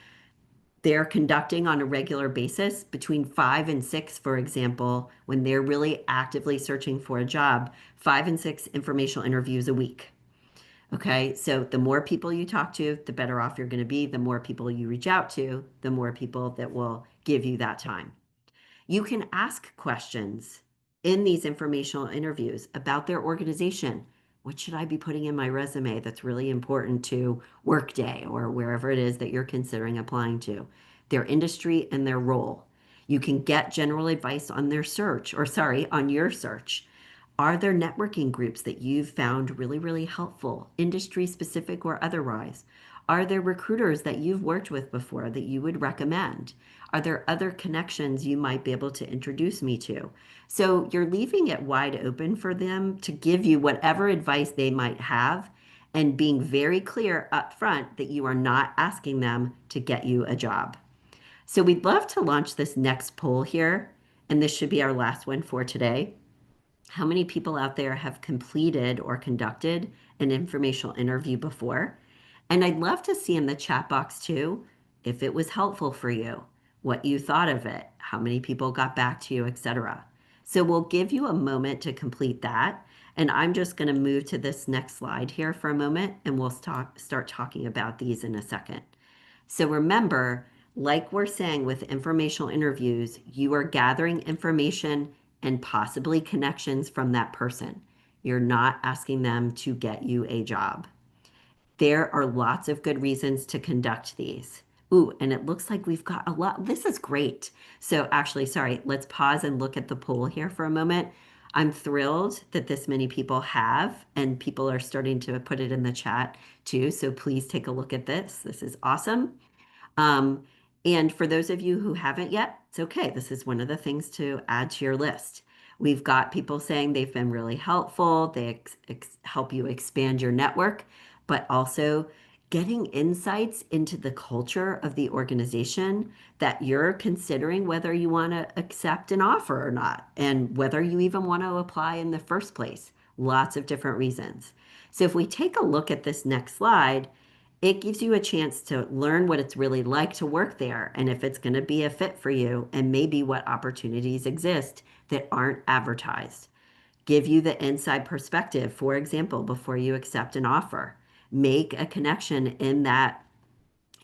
they're conducting on a regular basis between 5 and 6, for example, when they're really actively searching for a job, 5 and 6 informational interviews a week. Okay, so the more people you talk to, the better off you're going to be. The more people you reach out to, the more people that will give you that time. You can ask questions in these informational interviews about their organization. What should I be putting in my resume that's really important to Workday or wherever it is that you're considering applying to? Their industry and their role. You can get general advice on their search, or sorry, on your search. Are there networking groups that you've found really, really helpful, industry specific or otherwise? Are there recruiters that you've worked with before that you would recommend? Are there other connections you might be able to introduce me to? So you're leaving it wide open for them to give you whatever advice they might have and being very clear up front that you are not asking them to get you a job. So we'd love to launch this next poll here, and this should be our last one for today. How many people out there have completed or conducted an informational interview before? And I'd love to see in the chat box too, if it was helpful for you, what you thought of it, how many people got back to you, etc. So we'll give you a moment to complete that. And I'm just going to move to this next slide here for a moment, and we'll start talking about these in a second. So remember, like we're saying with informational interviews, you are gathering information and possibly connections from that person. You're not asking them to get you a job. There are lots of good reasons to conduct these. Ooh, and it looks like we've got a lot. This is great. So actually, sorry, let's pause and look at the poll here for a moment. I'm thrilled that this many people have, and people are starting to put it in the chat too. So please take a look at this. This is awesome. Um, and for those of you who haven't yet, it's okay. This is one of the things to add to your list. We've got people saying they've been really helpful. They help you expand your network, but also getting insights into the culture of the organization that you're considering whether you want to accept an offer or not, and whether you even want to apply in the first place. Lots of different reasons. So if we take a look at this next slide, it gives you a chance to learn what it's really like to work there and if it's going to be a fit for you and maybe what opportunities exist that aren't advertised. Give you the inside perspective, for example, before you accept an offer. Make a connection in that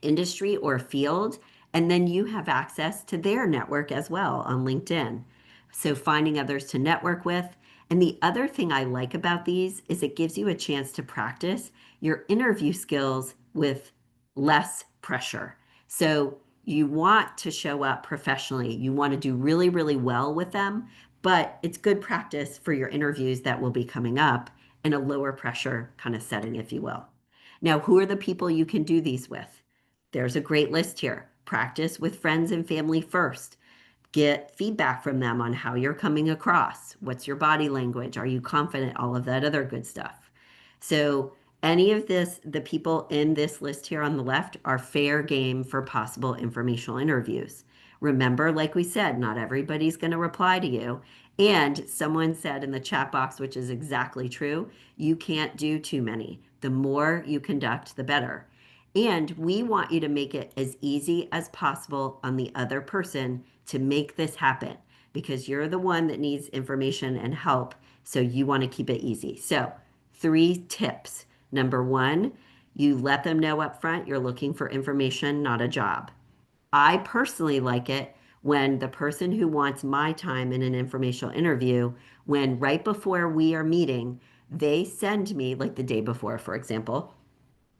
industry or field, and then you have access to their network as well on LinkedIn. So finding others to network with. And the other thing I like about these is it gives you a chance to practice your interview skills with less pressure. So you want to show up professionally. You want to do really, really well with them, but it's good practice for your interviews that will be coming up in a lower pressure kind of setting, if you will. Now, who are the people you can do these with? There's a great list here. Practice with friends and family first. Get feedback from them on how you're coming across. What's your body language? Are you confident? All of that other good stuff. So any of this, the people in this list here on the left are fair game for possible informational interviews. Remember, like we said, not everybody's going to reply to you. And someone said in the chat box, which is exactly true, you can't do too many. The more you conduct, the better. And we want you to make it as easy as possible on the other person to make this happen because you're the one that needs information and help. So you want to keep it easy. So 3 tips. Number 1, you let them know up front you're looking for information, not a job. I personally like it when the person who wants my time in an informational interview, when right before we are meeting, they send me, like the day before, for example,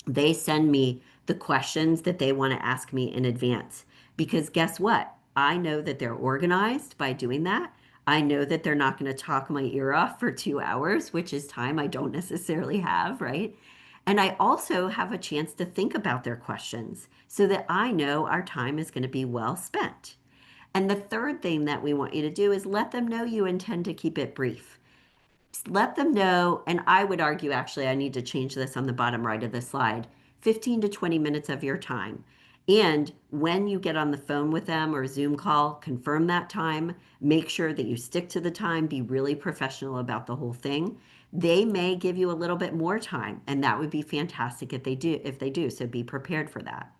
they send me the questions that they want to ask me in advance. Because guess what? I know that they're organized by doing that. I know that they're not going to talk my ear off for 2 hours, which is time I don't necessarily have, right? And I also have a chance to think about their questions so that I know our time is going to be well spent. And the third thing that we want you to do is let them know you intend to keep it brief. Let them know, and I would argue actually, I need to change this on the bottom right of the slide, 15 to 20 minutes of your time. And when you get on the phone with them or Zoom call, confirm that time. Make sure that you stick to the time. Be really professional about the whole thing. They may give you a little bit more time, and that would be fantastic if they do. So be prepared for that.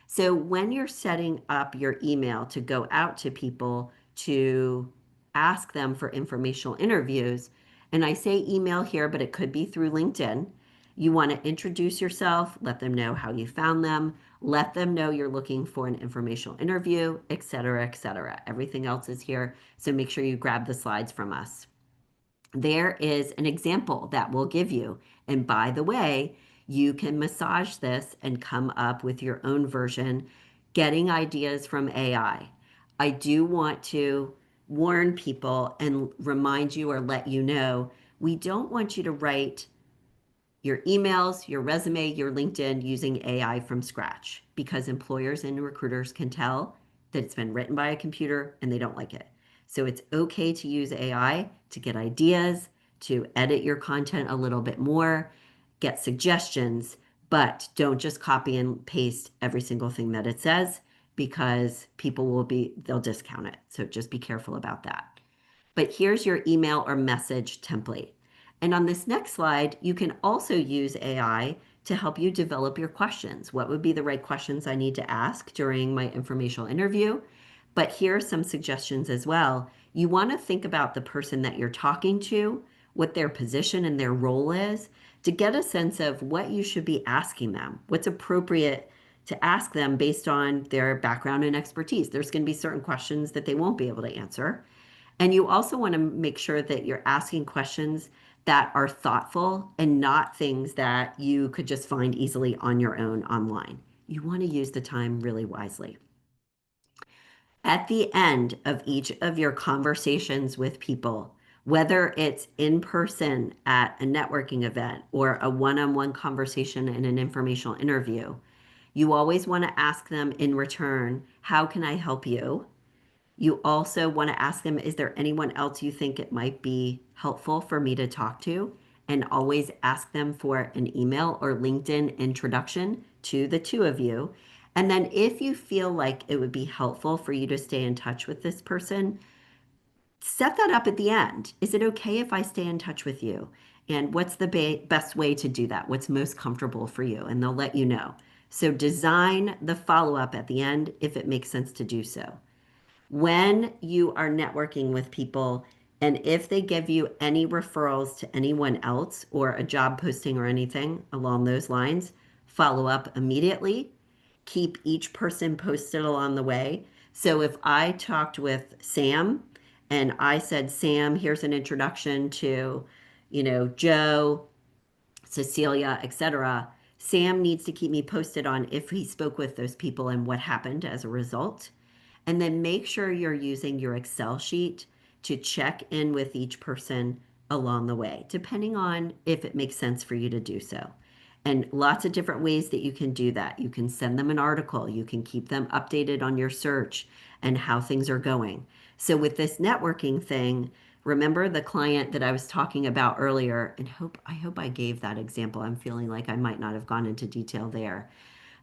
So when you're setting up your email to go out to people to ask them for informational interviews, and I say email here, but it could be through LinkedIn. You want to introduce yourself, let them know how you found them, let them know you're looking for an informational interview, et cetera, et cetera. Everything else is here, so make sure you grab the slides from us. There is an example that we'll give you. And by the way, you can massage this and come up with your own version, getting ideas from AI. I do want to warn people and remind you or let you know we don't want you to write your emails, your resume, your LinkedIn using AI from scratch because employers and recruiters can tell that it's been written by a computer and they don't like it. So it's okay to use AI to get ideas, to edit your content a little bit more, get suggestions, but don't just copy and paste every single thing that it says because they'll discount it. So just be careful about that. But here's your email or message template. And on this next slide, you can also use AI to help you develop your questions. What would be the right questions I need to ask during my informational interview? But here are some suggestions as well. You want to think about the person that you're talking to, what their position and their role is, to get a sense of what you should be asking them, what's appropriate to ask them based on their background and expertise. There's going to be certain questions that they won't be able to answer. And you also want to make sure that you're asking questions that are thoughtful and not things that you could just find easily on your own online. You want to use the time really wisely. At the end of each of your conversations with people, whether it's in person at a networking event or a one-on-one conversation in an informational interview, you always want to ask them in return, how can I help you? You also want to ask them, is there anyone else you think it might be helpful for me to talk to? And always ask them for an email or LinkedIn introduction to the two of you. And then if you feel like it would be helpful for you to stay in touch with this person, set that up at the end. Is it okay if I stay in touch with you? And what's the best way to do that? What's most comfortable for you? And they'll let you know. So design the follow-up at the end if it makes sense to do so. When you are networking with people, and if they give you any referrals to anyone else or a job posting or anything along those lines, follow up immediately. Keep each person posted along the way. So if I talked with Sam and I said, Sam, here's an introduction to, Joe, Cecilia, etc. Sam needs to keep me posted on if he spoke with those people and what happened as a result. And then make sure you're using your Excel sheet to check in with each person along the way, depending on if it makes sense for you to do so. And lots of different ways that you can do that. You can send them an article, you can keep them updated on your search and how things are going. So, with this networking thing, remember the client that I was talking about earlier, and I hope I gave that example. I'm feeling like I might not have gone into detail there.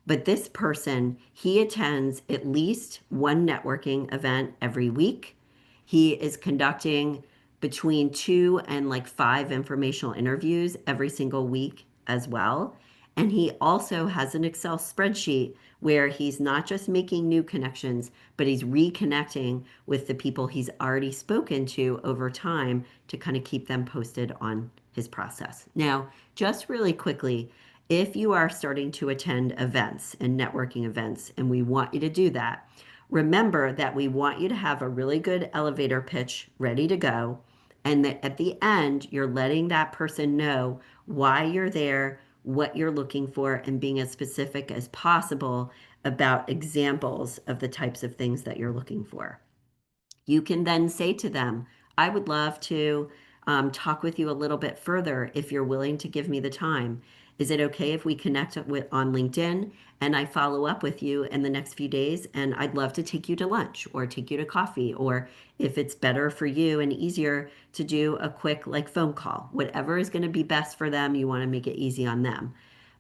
But this person, he attends at least one networking event every week. He is conducting between 2 and 5 informational interviews every single week as well. And he also has an Excel spreadsheet where he's not just making new connections, but he's reconnecting with the people he's already spoken to over time to kind of keep them posted on his process. Now, just really quickly, if you are starting to attend events and networking events, and we want you to do that, remember that we want you to have a really good elevator pitch ready to go. And that at the end, you're letting that person know why you're there, what you're looking for, and being as specific as possible about examples of the types of things that you're looking for. You can then say to them, I would love to talk with you a little bit further if you're willing to give me the time. Is it okay if we connect on LinkedIn and I follow up with you in the next few days? And I'd love to take you to lunch or take you to coffee, or if it's better for you and easier to do a quick phone call, whatever is going to be best for them, you want to make it easy on them.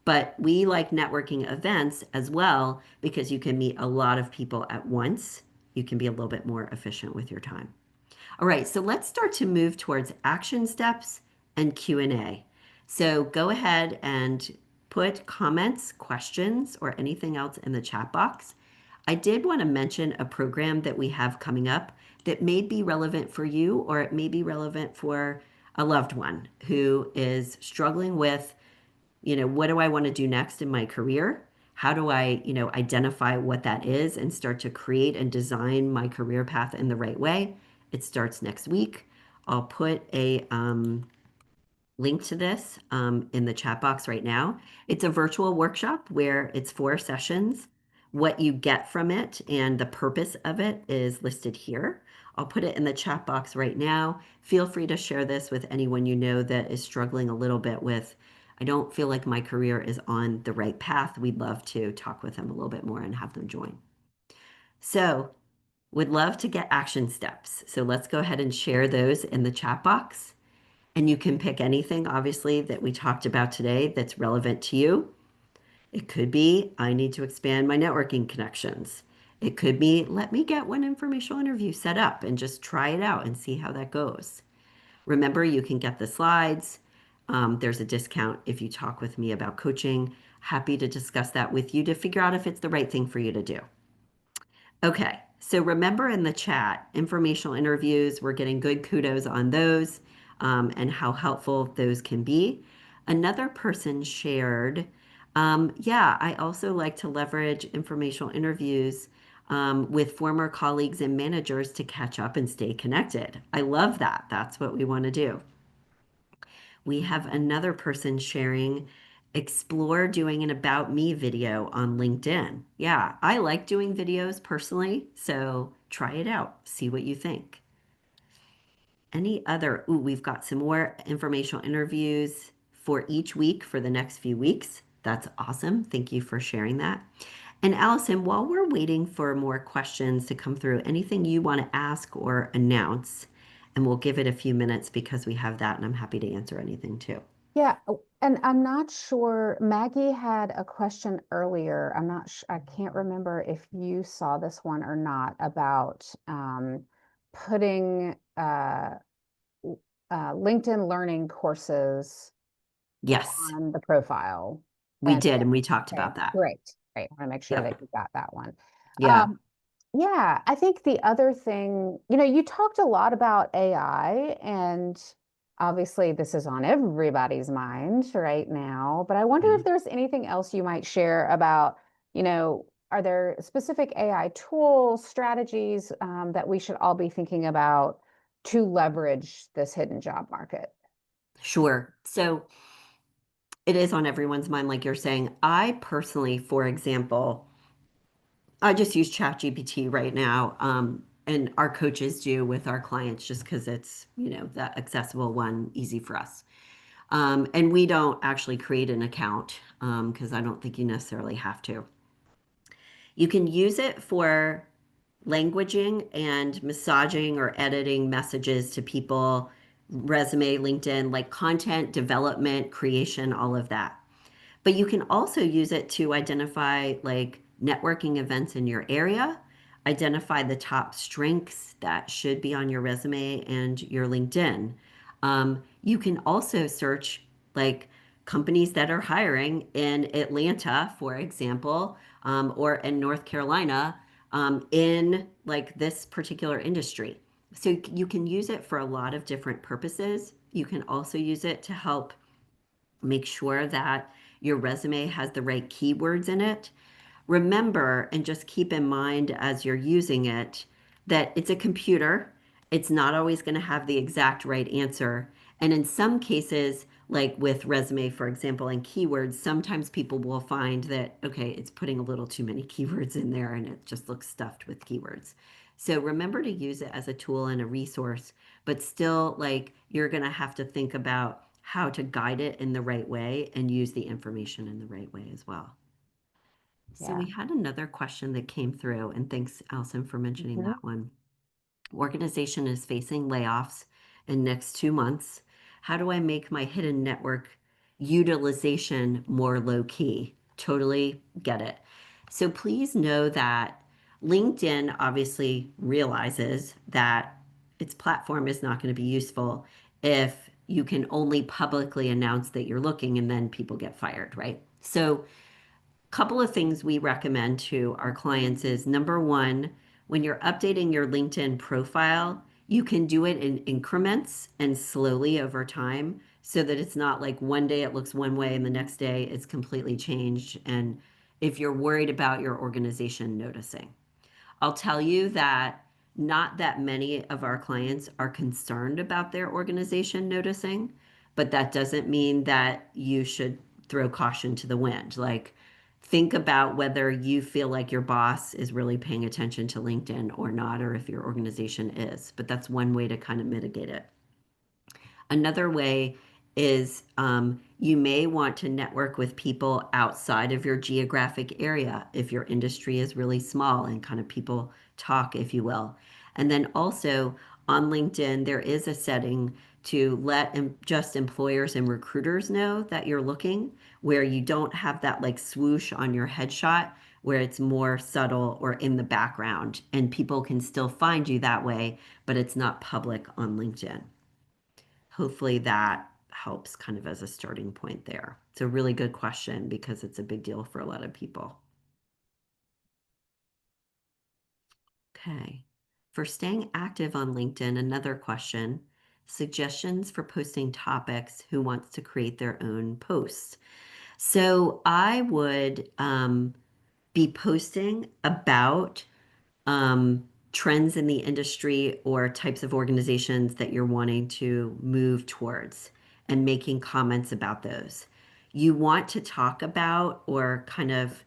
But we like networking events as well because you can meet a lot of people at once. You can be a little bit more efficient with your time. All right, so let's start to move towards action steps and Q&A. So go ahead and put comments, questions, or anything else in the chat box. I did want to mention a program that we have coming up that may be relevant for you, or it may be relevant for a loved one who is struggling with, what do I want to do next in my career? How do I, identify what that is and start to create and design my career path in the right way? It starts next week. I'll put a link to this in the chat box right now. It's a virtual workshop where it's 4 sessions What you get from it and the purpose of it is listed here. I'll put it in the chat box right now. Feel free to share this with anyone you know that is struggling a little bit with, I don't feel like my career is on the right path. We'd love to talk with them a little bit more and have them join. So, would love to get action steps. So let's go ahead and share those in the chat box. And you can pick anything, obviously, that we talked about today that's relevant to you. It could be, I need to expand my networking connections. It could be, let me get one informational interview set up and just try it out and see how that goes. Remember, you can get the slides. There's a discount if you talk with me about coaching. Happy to discuss that with you to figure out if it's the right thing for you to do. Okay, so remember in the chat, informational interviews, we're getting good kudos on those and how helpful those can be. Another person shared, yeah, I also like to leverage informational interviews with former colleagues and managers to catch up and stay connected. I love that. That's what we want to do. We have another person sharing, explore doing an about me video on LinkedIn. Yeah, I like doing videos personally, so try it out, see what you think. Any other, ooh, we've got some more informational interviews for each week for the next few weeks. That's awesome. Thank you for sharing that. And Allison, while we're waiting for more questions to come through, anything you want to ask or announce, and we'll give it a few minutes because we have that and I'm happy to answer anything too. Yeah, and I'm not sure, Maggie had a question earlier. I can't remember if you saw this one or not about putting LinkedIn Learning courses Yes, on the profile. we And did, and we talked okay, about that. great. Great. I want to make sure that Yep. you got that one. Yeah. Um, yeah, I think the other thing, you talked a lot about AI, and obviously this is on everybody's mind right now, but I wonder Yeah. if there's anything else you might share about, are there specific AI tools, strategies, that we should all be thinking about to leverage this hidden job market? Sure. So it is on everyone's mind, like you're saying. I personally, for example, I just use ChatGPT right now. And our coaches do with our clients just because it's, that accessible one, easy for us. And we don't actually create an account because I don't think you necessarily have to. You can use it for languaging and massaging or editing messages to people, resume, LinkedIn, like content development, creation, all of that. But you can also use it to identify like networking events in your area, identify the top strengths that should be on your resume and your LinkedIn. You can also search like companies that are hiring in Atlanta, for example, or in North Carolina, in like this particular industry. So you can use it for a lot of different purposes. You can also use it to help make sure that your resume has the right keywords in it. Remember and just keep in mind as you're using it that it's a computer. It's not always going to have the exact right answer. And in some cases, like with resume, for example, and keywords, sometimes people will find that, okay, it's putting a little too many keywords in there and it just looks stuffed with keywords. So remember to use it as a tool and a resource, but still, like, you're going to have to think about how to guide it in the right way and use the information in the right way as well. So Yeah. we had another question that came through, and thanks, Allison, for mentioning Mhm. that one. Organization is facing layoffs in next 2 months. How do I make my hidden network utilization more low key? Totally get it. So please know that LinkedIn obviously realizes that its platform is not going to be useful if you can only publicly announce that you're looking and then people get fired, right? So couple of things we recommend to our clients is number one, when you're updating your LinkedIn profile, you can do it in increments and slowly over time so that it's not like one day it looks one way and the next day it's completely changed. And if you're worried about your organization noticing, I'll tell you that not that many of our clients are concerned about their organization noticing, but that doesn't mean that you should throw caution to the wind. Like, think about whether you feel like your boss is really paying attention to LinkedIn or not, or if your organization is. But that's one way to kind of mitigate it. Another way is you may want to network with people outside of your geographic area if your industry is really small and kind of people talk, if you will. And then also on LinkedIn, there is a setting to let just employers and recruiters know that you're looking, where you don't have that like swoosh on your headshot, where it's more subtle or in the background, and people can still find you that way, but it's not public on LinkedIn. Hopefully that helps kind of as a starting point there. It's a really good question because it's a big deal for a lot of people. Okay. For staying active on LinkedIn, another question, suggestions for posting topics, who wants to create their own posts. So I would be posting about trends in the industry or types of organizations that you're wanting to move towards and making comments about those. You want to talk about or kind of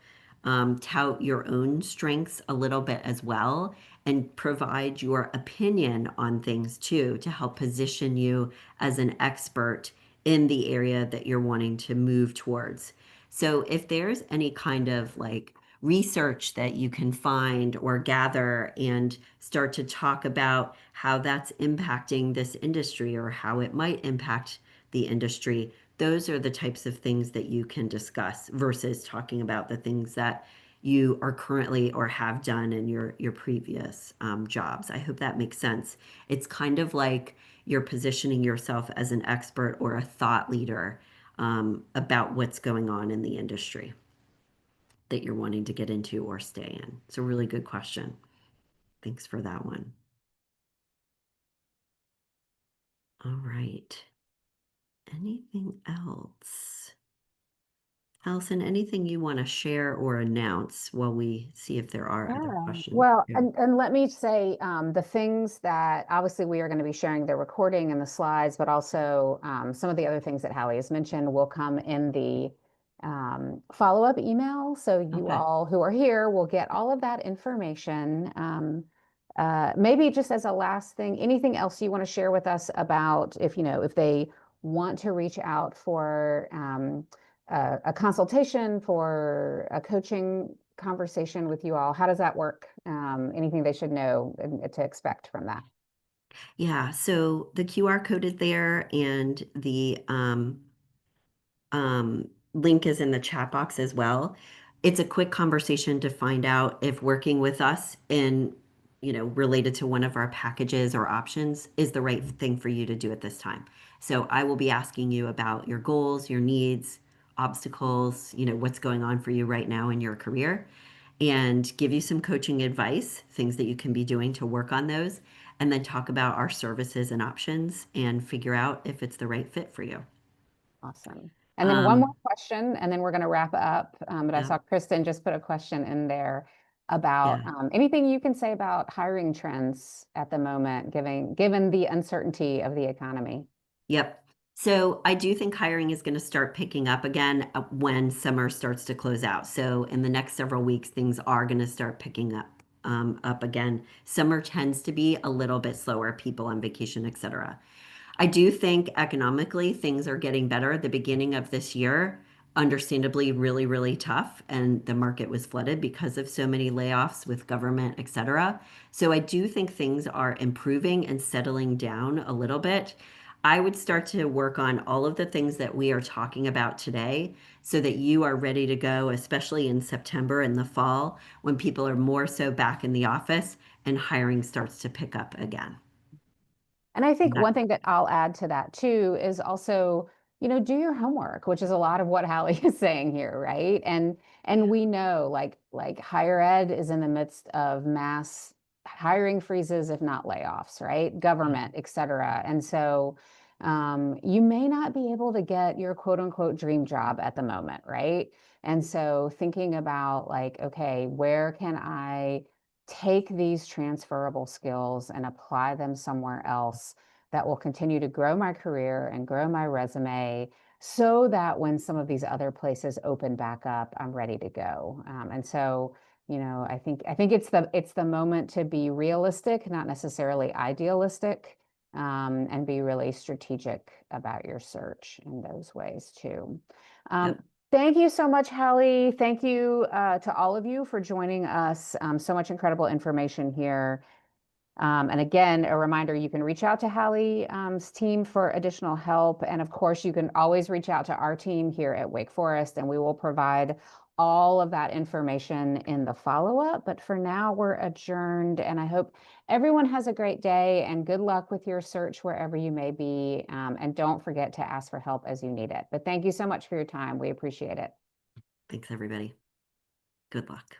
tout your own strengths a little bit as well and provide your opinion on things too to help position you as an expert in the area that you're wanting to move towards. So if there's any kind of like research that you can find or gather and start to talk about how that's impacting this industry or how it might impact the industry. Those are the types of things that you can discuss versus talking about the things that you are currently or have done in your previous jobs. I hope that makes sense. It's kind of like you're positioning yourself as an expert or a thought leader about what's going on in the industry that you're wanting to get into or stay in? It's a really good question. Thanks for that one. All right. Anything else? Allison, anything you want to share or announce while we see if there are other Yeah, questions? well, Yeah. and let me say the things that obviously we are going to be sharing the recording and the slides, but also some of the other things that Hallie has mentioned will come in the follow-up email. So you Okay. all who are here will get all of that information. Maybe just as a last thing, anything else you want to share with us about if, you know, if they want to reach out for a consultation, for a coaching conversation with you all, how does that work? Anything they should know and to expect from that? Yeah. So the QR code is there and the link is in the chat box as well. It's a quick conversation to find out if working with us in, related to one of our packages or options is the right thing for you to do at this time. So I will be asking you about your goals, your needs, obstacles, what's going on for you right now in your career, and give you some coaching advice, things that you can be doing to work on those, and then talk about our services and options and figure out if it's the right fit for you. Awesome. And then one more Um, question, and then we're going to wrap up. But I yeah. saw Kristen just put a question in there about Yeah. anything you can say about hiring trends at the moment, given the uncertainty of the economy. Yep. So I do think hiring is going to start picking up again when summer starts to close out. So in the next several weeks, things are going to start picking up again. Summer tends to be a little bit slower, people on vacation, etc. I do think economically things are getting better. The beginning of this year, understandably, really, really tough, and the market was flooded because of so many layoffs with government, et cetera. So I do think things are improving and settling down a little bit. I would start to work on all of the things that we are talking about today so that you are ready to go, especially in September and the fall when people are more so back in the office and hiring starts to pick up again. And I think That, one thing that I'll add to that too is also, do your homework, which is a lot of what Hallie is saying here, right? And we know like higher ed is in the midst of mass hiring freezes, if not layoffs, right? Government, et cetera. And so you may not be able to get your quote unquote dream job at the moment, right? And so thinking about like, okay, where can I take these transferable skills and apply them somewhere else that will continue to grow my career and grow my resume so that when some of these other places open back up, I'm ready to go. And so, I think it's the moment to be realistic, not necessarily idealistic, and be really strategic about your search in those ways too. Yep. Thank you so much, Hallie. Thank you to all of you for joining us. So much incredible information here. And again, a reminder, you can reach out to Hallie's team for additional help. And of course, you can always reach out to our team here at Wake Forest, and we will provide all of that information in the follow-up. But for now, we're adjourned, and I hope everyone has a great day and good luck with your search wherever you may be. And don't forget to ask for help as you need it. But thank you so much for your time. We appreciate it. Thanks, everybody. Good luck.